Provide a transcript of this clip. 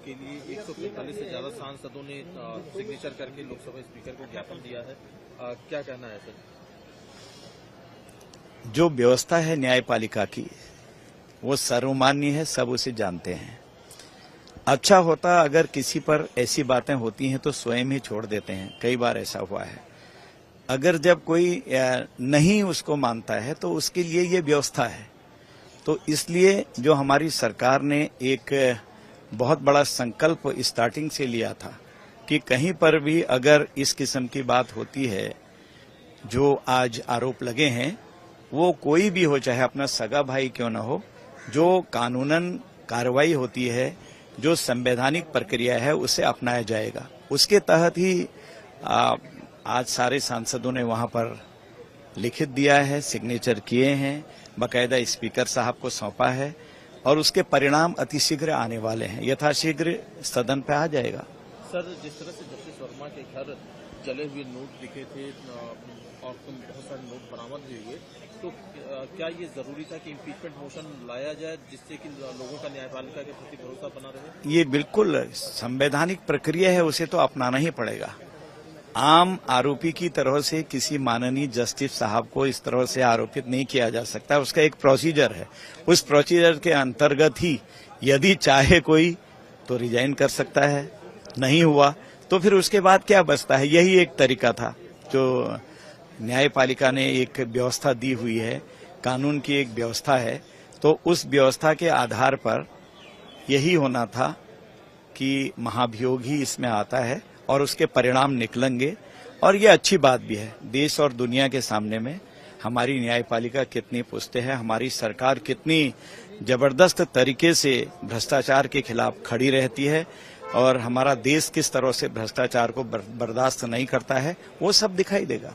के लिए 145 से ज्यादा सांसदों ने सिग्नेचर करके लोकसभा स्पीकर को ज्ञापन दिया है। क्या कहना है सर? जो व्यवस्था है न्यायपालिका की वो सर्वमान्य है, सब उसे जानते हैं। अच्छा होता अगर किसी पर ऐसी बातें होती हैं तो स्वयं ही छोड़ देते हैं, कई बार ऐसा हुआ है। अगर जब कोई नहीं उसको मानता है तो उसके लिए ये व्यवस्था है। तो इसलिए जो हमारी सरकार ने एक बहुत बड़ा संकल्प स्टार्टिंग से लिया था कि कहीं पर भी अगर इस किस्म की बात होती है, जो आज आरोप लगे हैं, वो कोई भी हो, चाहे अपना सगा भाई क्यों न हो, जो कानूनन कार्रवाई होती है, जो संवैधानिक प्रक्रिया है, उसे अपनाया जाएगा। उसके तहत ही आज सारे सांसदों ने वहां पर लिखित दिया है, सिग्नेचर किए हैं, बाकायदा स्पीकर साहब को सौंपा है और उसके परिणाम अतिशीघ्र आने वाले हैं। यथाशीघ्र सदन पे आ जाएगा। सर, जिस तरह से जस्टिस वर्मा के घर जले हुए नोट दिखे थे और बहुत सारे नोट बरामद भी हुए, तो क्या ये जरूरी था कि इम्पीचमेंट मोशन लाया जाए जिससे कि लोगों का न्यायपालिका के प्रति भरोसा बना रहे? ये बिल्कुल संवैधानिक प्रक्रिया है, उसे तो अपनाना ही पड़ेगा। आम आरोपी की तरह से किसी माननीय जस्टिस साहब को इस तरह से आरोपित नहीं किया जा सकता। उसका एक प्रोसीजर है, उस प्रोसीजर के अंतर्गत ही यदि चाहे कोई तो रिजाइन कर सकता है, नहीं हुआ तो फिर उसके बाद क्या बचता है। यही एक तरीका था जो न्यायपालिका ने एक व्यवस्था दी हुई है, कानून की एक व्यवस्था है, तो उस व्यवस्था के आधार पर यही होना था कि महाभियोग ही इसमें आता है और उसके परिणाम निकलेंगे। और ये अच्छी बात भी है, देश और दुनिया के सामने में हमारी न्यायपालिका कितनी पुष्ट है, हमारी सरकार कितनी जबरदस्त तरीके से भ्रष्टाचार के खिलाफ खड़ी रहती है और हमारा देश किस तरह से भ्रष्टाचार को बर्दाश्त नहीं करता है, वो सब दिखाई देगा।